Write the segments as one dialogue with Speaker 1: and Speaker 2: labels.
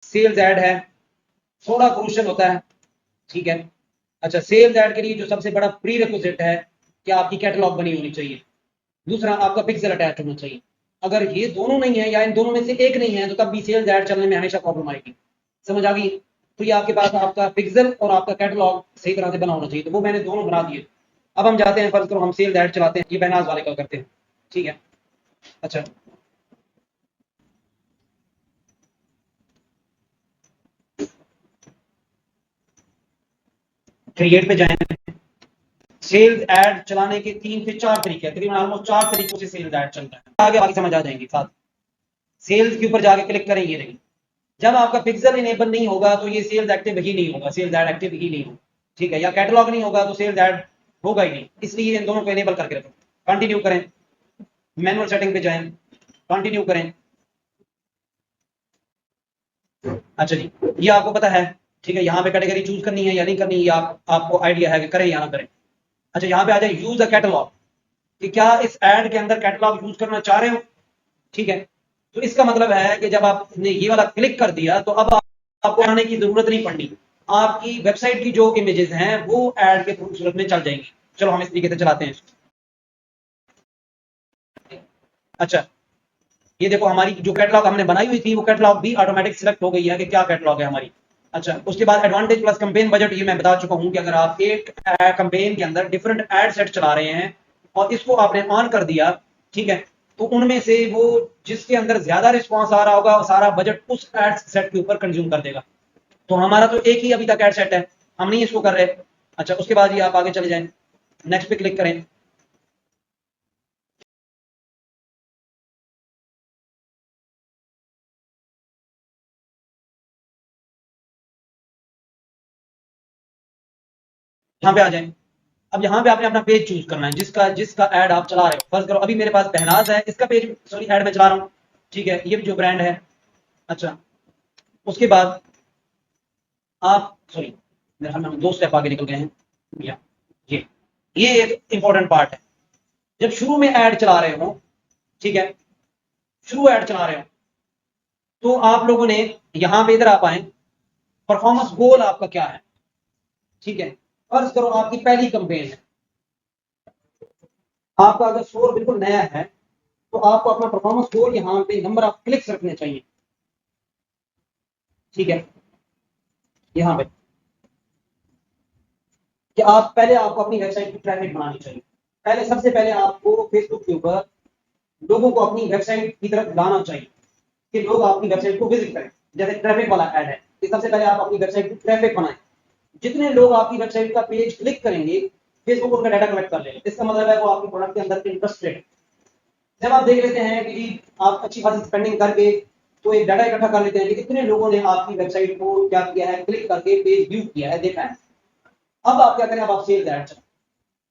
Speaker 1: Sales add है, थोड़ा crucial होता है, ठीक है। अच्छा, सेल्स ऐड के लिए जो सबसे बड़ा प्री रिक्विजिट है कि आपकी कैटलॉग बनी होनी चाहिए, दूसरा आपका पिक्सल अटैच होना चाहिए। अगर ये दोनों नहीं है या इन दोनों में से एक नहीं है तो तब भी सेल्स ऐड चलने में हमेशा प्रॉब्लम आएगी। समझ आ गई? तो ये आपके पास आपका पिक्सल और आपका कैटलॉग सही तरह से बना होना चाहिए, तो वो मैंने दोनों बना दिए। अब हम जाते हैं, फर्ज करो हम सेल्स ऐड चलाते हैं, ये बैनाज वाले का करते हैं, ठीक है। अच्छा, क्रिएट पे जाएं। सेल्स ऐड चलाने के 3 से 4 तरीके हैं, तकरीबन ऑलमोस्ट 4 तरीकों से सेल्स ऐड चलता है, आगे बाकी समझ आ जाएंगे साथ। सेल्स के ऊपर जाके क्लिक करें, ये नहीं, जब आपका पिक्सल इनेबल नहीं होगा तो ये सेल्स एक्टिव ही नहीं होगा, सेल्स ऐड एक्टिव ही नहीं होगा, ठीक है। या कैटलॉग नहीं होगा तो सेल्स ऐड होगा ही नहीं, इसलिए इन दोनों को इनेबल करके रखें। कंटिन्यू करें, मैनुअल सेटिंग पे जाएं, कंटिन्यू करें। अच्छा जी, ये आपको पता है, ठीक है। यहाँ पे कैटेगरी चूज करनी है या नहीं करनी, या आपको आइडिया है कि करें या ना करें। अच्छा, यहाँ पे आ जाए यूज अ कैटलॉग, कि क्या इस एड के अंदर कैटलॉग यूज करना चाह रहे हो, ठीक है। तो इसका मतलब है कि जब आपने ये वाला क्लिक कर दिया तो अब आपको आने की जरूरत नहीं पड़नी, आपकी वेबसाइट की जो इमेजेस हैं वो एड के थ्रू सूरत में चल जाएंगी। चलो हम इस तरीके से चलाते हैं। अच्छा, ये देखो हमारी जो कैटलॉग हमने बनाई हुई थी वो कैटलॉग भी ऑटोमेटिक सिलेक्ट हो गई है कि क्या कैटलॉग है हमारी। अच्छा, उसके बाद एडवांटेज प्लस कैंपेन बजट, ये मैं बता चुका हूं कि अगर आप एक कैंपेन के अंदर डिफरेंट एड सेट चला रहे हैं और इसको आपने ऑन कर दिया, ठीक है, तो उनमें से वो जिसके अंदर ज्यादा रिस्पॉन्स आ रहा होगा वो सारा बजट उस एड सेट के ऊपर कंज्यूम कर देगा। तो हमारा तो एक ही अभी तक एड सेट है, हम नहीं इसको कर रहे। अच्छा, उसके बाद ये आप आगे चले जाएं, नेक्स्ट पे क्लिक करें। यहाँ पे आ जाएं। अब यहाँ पे आपने अपना पेज चूज करना है, जिसका जिसका ऐड आप चला रहे हो। फर्ज करो अभी मेरे पास बहनाज है, इसका पेज सॉरी ऐड में चला रहा हूँ, ठीक है, ये जो ब्रांड है। अच्छा, उसके बाद आप सॉरी, मेरे ख्याल में हम 2 स्टेप आगे निकल गए हैं। या ये ये एक इंपॉर्टेंट पार्ट है, जब शुरू में ऐड चला रहे हो, ठीक है, शुरू ऐड चला रहे हो तो आप लोगों ने यहाँ पे इधर आप आए, परफॉर्मेंस गोल आपका क्या है, ठीक है। फर्ज करो आपकी पहली कंपेन है, आपका अगर स्टोर बिल्कुल नया है तो आपको अपना परफॉर्मेंस गोल यहाँ पे नंबर ऑफ क्लिक्स रखने चाहिए, ठीक है। यहाँ पे कि आप पहले आपको अपनी वेबसाइट की ट्रैफिक बनानी चाहिए। पहले सबसे पहले आपको फेसबुक के ऊपर लोगों को अपनी वेबसाइट की तरफ लाना चाहिए कि लोग आपकी वेबसाइट को विजिट करें। जैसे ट्रैफिक वाला ऐड है कि सबसे पहले आप अपनी वेबसाइट की ट्रैफिक बनाएं। जितने लोग आपकी वेबसाइट का पेज क्लिक करेंगे फेसबुक उनका डाटा कलेक्ट कर लेगा, इसका मतलब है वो आपके प्रोडक्ट के अंदर इंटरेस्टेड है। जब आप देख लेते हैं कि जी आप अच्छी खासी स्पेंडिंग करके तो एक डाटा इकट्ठा कर लेते हैं कि कितने लोगों ने आपकी वेबसाइट को क्या किया है, क्लिक करके पेज व्यू किया है, देखा है। अब आप क्या करें, अब आप सेल ऐड चलाएं।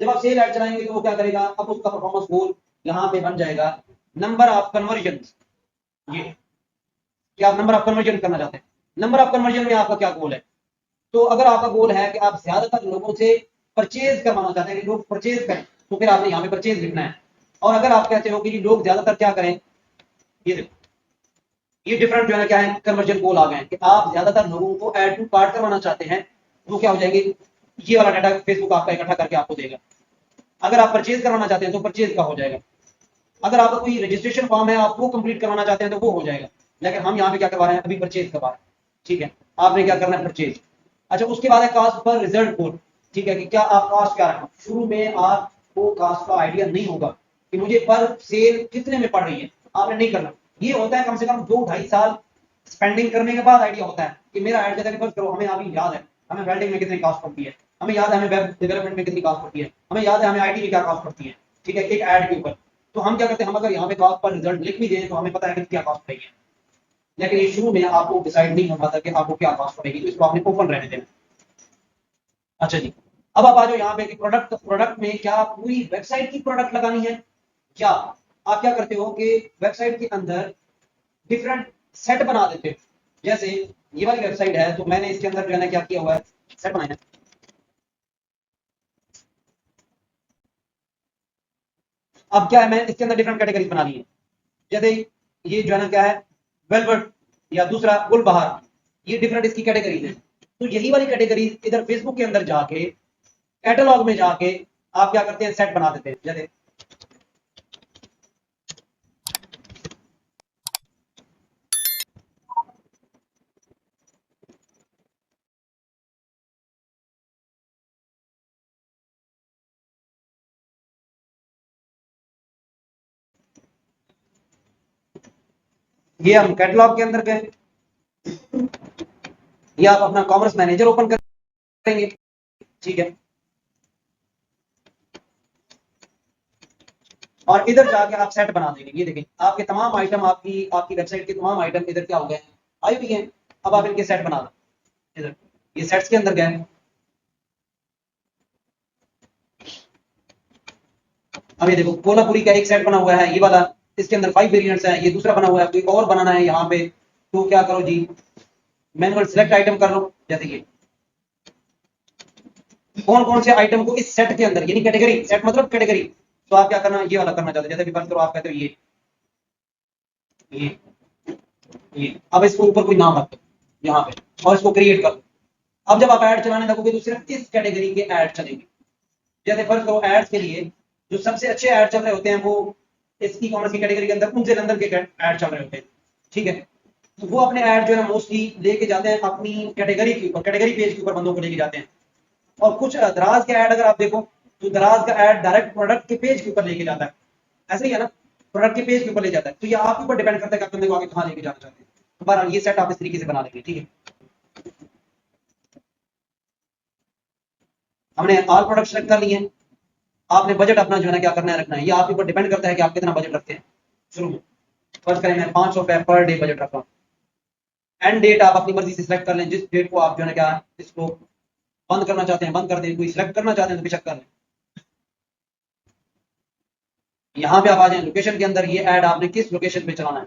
Speaker 1: जब आप सेल ऐड चलाएंगे तो वो क्या करेगा, अब उसका परफॉर्मेंस गोल यहाँ पे बन जाएगा नंबर ऑफ कन्वर्जन। ये कि आप नंबर ऑफ कन्वर्जन करना चाहते हैं, नंबर ऑफ कन्वर्जन में आपका क्या गोल है। तो अगर आपका गोल है कि आप ज्यादातर लोगों से परचेज करवाना चाहते हैं कि लोग परचेज करें, तो फिर आपने यहाँ पे परचेज लिखना है। और अगर आप कहते हो कि लोग ज्यादातर क्या करें, ये देखो ये डिफरेंट जो है क्या है, कन्वर्जन गोल आ गए हैं कि आप ज्यादातर लोगों को ऐड टू कार्ट करवाना चाहते हैं, वो क्या हो जाएंगे, ये वाला डाटा फेसबुक आपका इकट्ठा करके आपको देगा। अगर आप परचेज करवाना चाहते हैं तो परचेज का हो जाएगा। अगर आपका कोई रजिस्ट्रेशन फॉर्म है आप वो कंप्लीट करवाना चाहते हैं तो वो हो जाएगा। लेकिन हम यहाँ पे क्या करवा रहे हैं, अभी परचेज करवा रहे हैं, ठीक है। आपने क्या करना है, परचेज। अच्छा, उसके बाद है कास्ट पर रिजल्ट कोड, ठीक है, कि क्या आप कास्ट क्या रखना। शुरू में आपको कास्ट का आइडिया नहीं होगा कि मुझे पर सेल कितने में पड़ रही है, आपने नहीं करना। ये होता है कम से कम 2-2.5 साल स्पेंडिंग करने के बाद आइडिया होता है कि मेरा ऐड जैसा कि फर्स्ट करो हमें अभी याद है हमें वेल्डिंग में कितनी कास्ट पड़ती है, हमें याद है हमें वेब डेवलपमेंट में कितनी कास्ट पड़ती है, हमें याद है हमें आईटी में क्या कास्ट पड़ती है, ठीक है, एक ऐड के ऊपर। तो हम क्या करते हैं, हम अगर यहाँ पे कास्ट पर रिजल्ट लिख भी दें तो हमें पता है कि क्या कास्ट पड़ेगी। लेकिन ये शुरू में आपको डिसाइड नहीं हो पाता कि आपको क्या कास्ट पड़ेगी, तो इसको आपने ओपन रहने देना। अच्छा जी, अब आप आ जाओ यहाँ पे कि प्रोडक्ट प्रोडक्ट में क्या पूरी वेबसाइट की प्रोडक्ट लगानी है, क्या आप क्या करते हो कि वेबसाइट के अंदर डिफरेंट सेट बना देते हो। जैसे ये वाली वेबसाइट है तो मैंने इसके अंदर जो है ना क्या किया हुआ है, सेट बनाया है। अब क्या है, मैं इसके अंदर डिफरेंट कैटेगरीज बना ली है। जैसे ये जो है ना क्या है, वेलवेट, या दूसरा गुलबहार, ये डिफरेंट इसकी कैटेगरीज है। तो यही वाली कैटेगरी इधर फेसबुक के अंदर जाके कैटलॉग में जाके आप क्या करते हैं, सेट बना देते हैं। जैसे ये हम कैटलॉग के अंदर गए, ये आप अपना कॉमर्स मैनेजर ओपन करेंगे, ठीक है। और इधर जाके आप सेट बना देंगे। ये देखें आपके तमाम आइटम, आपकी आपकी वेबसाइट के तमाम आइटम इधर क्या हो गए हैं, आई हुई हैं। अब आप इनके सेट बना दो। इधर ये सेट्स के अंदर गए, अब ये देखो कोल्हापुरी का एक सेट बना हुआ है, ये वाला, इसके अंदर 5 वेरिएंट्स हैं। ये दूसरा बना हुआ है, कोई और बनाना है यहाँ पे, तो क्या करो जी, मैनुअल सिलेक्ट आइटम कर लो। जैसे ये कौन कौन से आइटम को इस सेट के अंदर, यानी कैटेगरी, सेट मतलब कैटेगरी, तो आप क्या करना, ये वाला करना चाहते हैं। जैसे कि फर्ज करो आप कहते हो ये ये अब इसको ऊपर कोई नाम रख दो यहाँ पे, और इसको क्रिएट कर दो। अब जब आप ऐड चलाने लगोगे तो सिर्फ इस कैटेगरी के ऐड चलेंगे। जैसे फर्ज करो एड्स के लिए जो सबसे अच्छे ऐड चल रहे होते हैं वो इस ई कॉमर्स की कैटेगरी के अंदर उनसे अंदर के ऐड चल रहे होते हैं, ठीक है। तो वो अपने ऐड जो है मोस्टली लेके जाते हैं अपनी कैटेगरी के ऊपर, कैटेगरी पेज के ऊपर बंदों को लेके जाते हैं। और कुछ दराज के ऐड अगर आप देखो तो दराज का ऐड डायरेक्ट प्रोडक्ट के पेज के ऊपर लेके जाता है, ऐसे ही है ना, प्रोडक्ट के पेज के ऊपर ले जाता है। तो ये आपके ऊपर डिपेंड करता है कि आप बंदे को आगे कहाँ लेके जाना चाहते हैं। तो बहरहाल ये सेट आप इस तरीके से बना लेंगे, ठीक है। हमने ऑल प्रोडक्ट सेलेक्ट कर लिए हैं। आपने बजट अपना जो है ना क्या करना है, रखना है। ये आपके ऊपर डिपेंड करता है कि आप कितना बजट रखते हैं। शुरू में फर्ज करें मैं 500 रुपए पर डे बजट रख रहा हूँ। एंड डेट आप अपनी मर्जी से सिलेक्ट कर लें, जिस डेट को आप जो है ना क्या इसको बंद करना चाहते हैं बंद कर दें, कोई सिलेक्ट करना चाहते हैं तो बेशक कर लें। यहाँ पे आप आ जाए लोकेशन के अंदर, ये ऐड आपने किस लोकेशन पे चलाना है।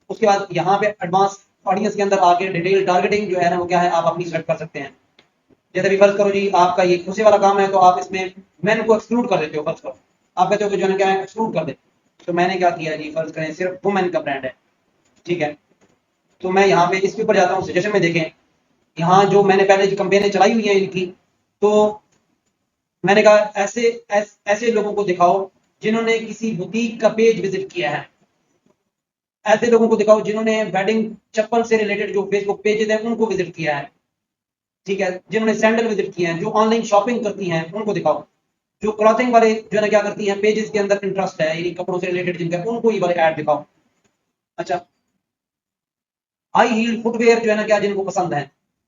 Speaker 1: उसके बाद यहाँ पे एडवांस ऑडियंस के अंदर आके डिटेल टारगेटिंग जो है ना वो क्या है, आप अपनी सेलेक्ट कर सकते हैं। जैसे भी फर्ज करो जी आपका ये खुशी वाला काम है, तो आप इसमें मैन को एक्सक्लूड कर देते हो। फर्ज करो आप कहते हो कि जो है क्या है एक्सक्लूड कर दे, तो मैंने क्या किया जी, फर्ज करें सिर्फ वुमेन का ब्रांड है, ठीक है। तो मैं यहाँ पे इसके ऊपर जाता हूँ, सजेशन में देखें, यहाँ जो मैंने पहले जो कंपेनें चलाई हुई हैं इनकी, तो मैंने कहा ऐसे लोगों को दिखाओ जिन्होंने किसी बुटीक का पेज विजिट किया है, ऐसे लोगों को दिखाओ जिन्होंने वेडिंग चप्पल से रिलेटेड जो फेसबुक पेजेस हैं उनको विजिट किया है, ठीक है। जिन्होंने सैंडल विजिट किए हैं, जो ऑनलाइन शॉपिंग करती हैं उनको दिखाओ। जो क्लॉथिंग वाले जो है ना क्या करती हैं, पेजेस के अंदर इंटरेस्ट है यानी कपड़ों से रिलेटेड जिनका, उनको ये वाले ऐड दिखाओ। अच्छा, हाई हील फुटवेयर जो है ना क्या जिनको पसंद है,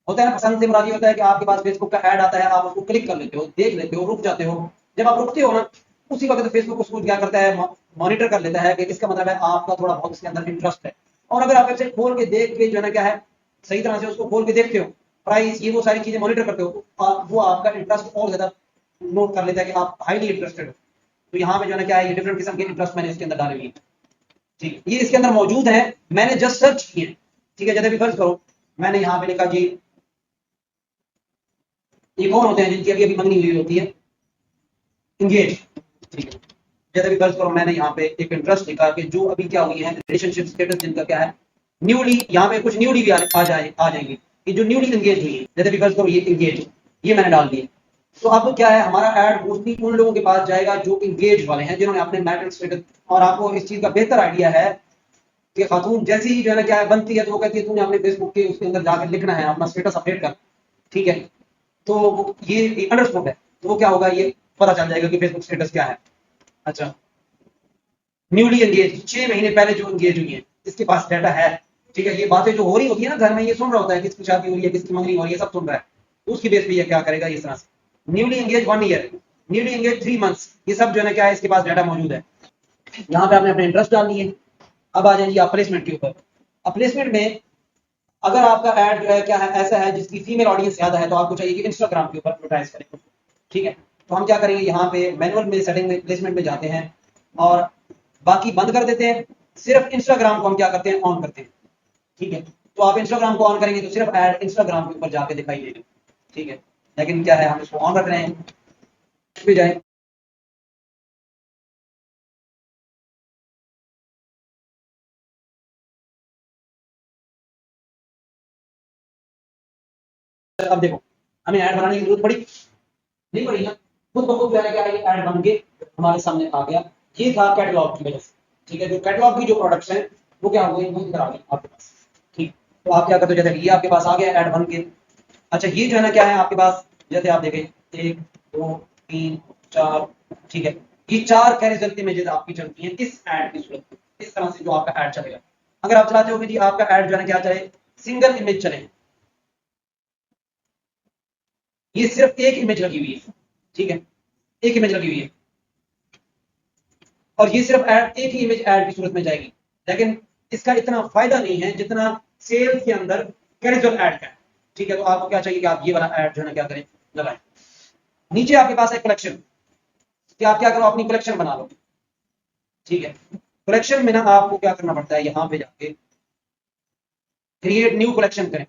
Speaker 1: होता है ना, पसंद से मुराद ये होता है कि आपके पास फेसबुक का ऐड आता है, आप उसको क्लिक कर लेते हो, देख लेते हो, रुक जाते हो। जब आप रुकते हो ना, उसी वक्त फेसबुक उसको क्या करता है, मॉनिटर कर लेता है कि इसका मतलब है आपका थोड़ा बहुत इसके अंदर इंटरेस्ट है। और अगर आप वेबसाइट खोल के देख के जो है ना क्या है सही तरह से उसको खोल के देखते हो, प्राइस ये वो सारी चीजें मॉनिटर करते हो, तो वो आपका इंटरेस्ट और ज्यादा नोट कर लेता है कि आप हाईली इंटरेस्टेड हो। तो यहाँ पे जो है ना क्या है, ये डिफरेंट किस्म के इंटरेस्ट मैंने इसके अंदर डाले हुए हैं, ठीक, ये इसके अंदर मौजूद है, मैंने जस्ट सर्च किए, ठीक है। जैसे भी फर्ज करो मैंने यहाँ पे लिखा जी, ये कौन होते हैं जिनकी अभी अभी मंगनी हुई होती है, इंगेज, ठीक है। जैसे भी फर्ज करो मैंने यहाँ पे एक इंटरेस्ट लिखा कि जो अभी क्या हुई है रिलेशनशिप स्टेटस जिनका क्या है न्यूली, यहाँ पे कुछ न्यूली भी आ जाएंगे कि जो न्यूली इंगेज हुई है। जैसे भी फर्ज करो ये इंगेज, ये मैंने डाल दिया। तो अब क्या है, हमारा ऐड मोस्टली उन लोगों के पास जाएगा जो इंगेज वाले हैं, जिन्होंने अपने मैरिटल स्टेटस, और आपको इस चीज का बेहतर आइडिया है कि खातून जैसी ही जो है ना क्या है बनती है तो वो कहती है तूने अपने फेसबुक के उसके अंदर जाकर लिखना है, अपना स्टेटस अपडेट कर, ठीक है। तो ये अंडरस्कोप है, तो वो क्या होगा, ये पता चल जाएगा कि फेसबुक स्टेटस क्या है। अच्छा, न्यूली एंगेज 6 महीने पहले जो एंगेज हुई है इसके पास डाटा है, ठीक है। ये बातें जो हो रही होती है ना घर में, ये सुन रहा होता है किसकी शादी हो रही है, किसकी मंगनी हो रही है, सब सुन रहा है। तो उसकी बेस पे ये क्या करेगा इस तरह से, newly engage 1 year, newly engage 3 months, ये सब जो है ना क्या है इसके पास डाटा मौजूद है। यहाँ पे आपने अपने इंटरेस्ट डालनी है। अब आ जाएंगे आप प्लेसमेंट के ऊपर। अब प्लेसमेंट में अगर आपका ऐड जो है क्या है ऐसा है जिसकी फीमेल ऑडियंस ज्यादा है, तो आपको चाहिए कि इंस्टाग्राम के ऊपर एडवर्टाइज करें, ठीक है। तो हम क्या करेंगे, यहाँ पे मैनुअल में सेटिंग में प्लेसमेंट में जाते हैं और बाकी बंद कर देते हैं, सिर्फ इंस्टाग्राम को हम क्या करते हैं, ऑन करते हैं, ठीक है। तो आप इंस्टाग्राम को ऑन करेंगे तो सिर्फ ऐड इंस्टाग्राम के ऊपर जाके दिखाई देगा, ठीक है। लेकिन क्या है, हम इसको ऑन रख रहे हैं, भी जाए अब देखो हमें ऐड बनाने की जरूरत पड़ी नहीं पड़ी ना, खुद ब खुद क्या ये ऐड बन के हमारे सामने आ गया। ये था कैटलॉग की वजह से, ठीक है। जो कैटलॉग की जो प्रोडक्ट्स हैं वो क्या हो गई, वो इधर आ गई आपके पास, ठीक। तो आप क्या करते हो, जैसे ये आपके पास आ गया ऐड बन के। अच्छा ये जो है ना क्या है आपके पास, जैसे आप देखें 1 2 3 4, ठीक है। ये 4 कैरेजल इमेजेस आपकी चलती हैं इस ऐड की सूरत में, इस तरह से जो आपका ऐड चलेगा। अगर आप चाहते हो कि जी आपका ऐड जो है ना क्या चले, सिंगल इमेज चले, ये सिर्फ एक इमेज लगी हुई है, ठीक है, एक इमेज लगी हुई है, और ये सिर्फ ऐड एक ही इमेज ऐड की सूरत में जाएगी। लेकिन इसका इतना फायदा नहीं है जितना सेल्स के अंदर कैजुअल ऐड का है, ठीक है। तो आपको क्या चाहिए कि आप ये वाला ऐड जो है ना क्या करें, लगाएं। नीचे आपके पास है कलेक्शन, कि आप क्या करो अपनी कलेक्शन बना लो, ठीक है। कलेक्शन में ना आपको क्या करना पड़ता है, यहां पे जाके क्रिएट न्यू कलेक्शन करें।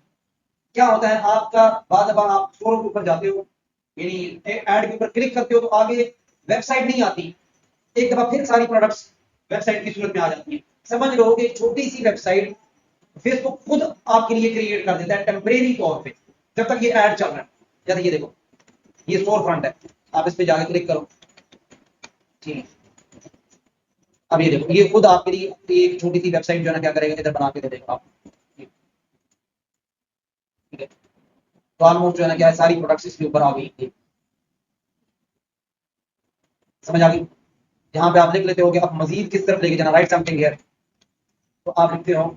Speaker 1: क्या होता है आपका, बाद अब आप स्टोर के ऊपर जाते हो, यानी ऐड के ऊपर क्लिक करते हो तो आगे वेबसाइट नहीं आती, एक दफा फिर सारी प्रोडक्ट्स वेबसाइट की सूरत में आ जाती है। समझ लो कि छोटी सी वेबसाइट फेसबुक खुद आपके लिए क्रिएट कर देता है टेम्परेरी तौर पे, जब तक ये ऐड चल रहा है। जैसे ये देखो, ये स्टोर फ्रंट है, आप इस पे जाके क्लिक करो, ठीक है। अब ये देखो, ये खुद आपके लिए एक छोटी सी वेबसाइट जो है ना क्या करेगा, इधर बना के दे देगा आप, ठीक है। तो ऑलमोस्ट जो है ना क्या है, सारी प्रोडक्ट्स इसके ऊपर आ गई, समझ आ गई। यहाँ पे आप लिख लेते हो कि आप मजीद किस तरफ लेके जाना, राइट समथिंग हियर, तो आप लिखते हो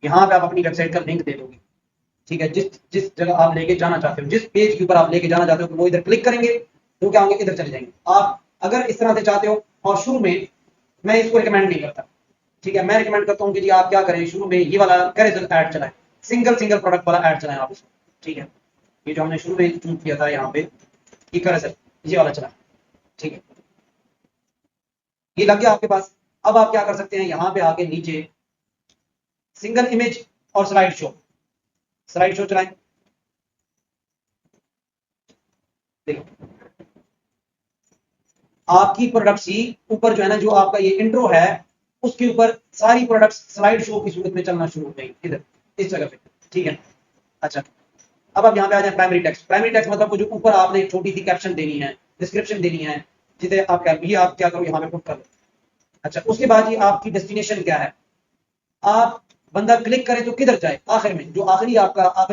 Speaker 1: यहाँ पे आप अपनी वेबसाइट का लिंक दे दोगे, ठीक है। जिस जिस जगह आप लेके जाना चाहते हो, जिस पेज के ऊपर आप लेके जाना चाहते हो, तो वो इधर क्लिक करेंगे तो क्या होंगे, इधर चले जाएंगे। आप अगर इस तरह से चाहते हो, और शुरू में मैं इसको रिकमेंड नहीं करता, ठीक है। मैं रिकमेंड करता हूँ कि जी आप क्या करें, शुरू में ये वाला कैरेजल ऐड चलाएं, सिंगल सिंगल प्रोडक्ट वाला ऐड चलाएं आप इसको, ठीक है। ये जो हमने शुरू में चूज किया था यहाँ पे, ये कैरेजल ये वाला चलाएं, ठीक है। ये लग गया आपके पास। अब आप क्या कर सकते हैं, यहाँ पे आके नीचे सिंगल इमेज और स्लाइड शो चलाएं। देखो आपकी प्रोडक्ट्स ही ऊपर जो है ना, जो आपका ये इंट्रो है उसके ऊपर सारी प्रोडक्ट्स स्लाइड शो की सूरत में चलना शुरू हो जाएंगी, इधर इस जगह पे, ठीक है। अच्छा अब आप यहाँ पे आ जाए प्राइमरी टेक्स्ट। प्राइमरी टेक्स्ट मतलब जो ऊपर आपने एक छोटी सी कैप्शन देनी है, डिस्क्रिप्शन देनी है, जिसे आप क्या करो यहाँ पे पुट कर दो। अच्छा उसके बाद ये आपकी डेस्टिनेशन क्या है, आप बंदा क्लिक करे तो किधर जाए, आखिर में जो आखिरी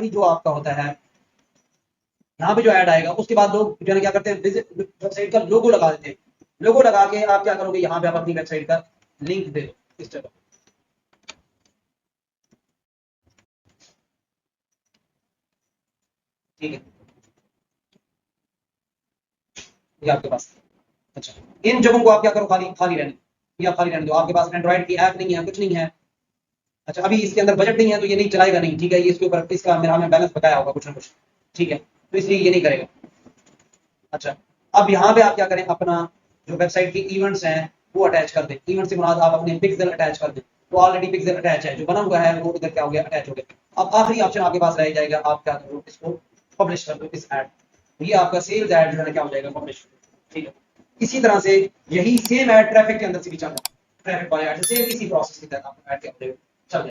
Speaker 1: जो आपका होता है, यहाँ पे जो ऐड आएगा उसके बाद लोग जो है क्या करते हैं, वेबसाइट का लोगो लगा देते हैं। लोगो लगा के आप क्या करोगे, यहाँ पे आप अपनी वेबसाइट का लिंक दे दो इस जगह, ठीक है। ये आपके पास, अच्छा इन जगहों को आप क्या करो, खाली खाली रहने, ये आप खाली रहने दो। आपके पास एंड्रॉइड की ऐप नहीं है, कुछ नहीं है, अच्छा अभी इसके अंदर बजट नहीं है तो ये नहीं चलाएगा नहीं, ठीक है। ये इसके ऊपर इसका मेरा हमें बैलेंस बताया होगा कुछ ना कुछ, ठीक है, तो इसलिए ये नहीं करेगा। अच्छा अब यहाँ पे आप क्या करें, अपना जो वेबसाइट की इवेंट्स हैं वो अटैच कर दें। इवेंट से मुराद आप अपने पिक्सल अटैच कर दें, तो ऑलरेडी पिक्सल अटैच है, जो बना हुआ है वो इधर क्या हो गया, अटैच हो गया। अब आखिरी ऑप्शन आपके पास रह जाएगा, आप क्या करो, इसको पब्लिश कर दो इस ऐड, ये आपका सेल्स ऐड जो है क्या हो जाएगा, पब्लिश, ठीक है। इसी तरह से यही सेम ऐड ट्रैफिक के अंदर से भी चल रहा है, ट्रैफिक वाले ऐड सेम इसी प्रोसेस के तहत आप ऐड कर देंगे।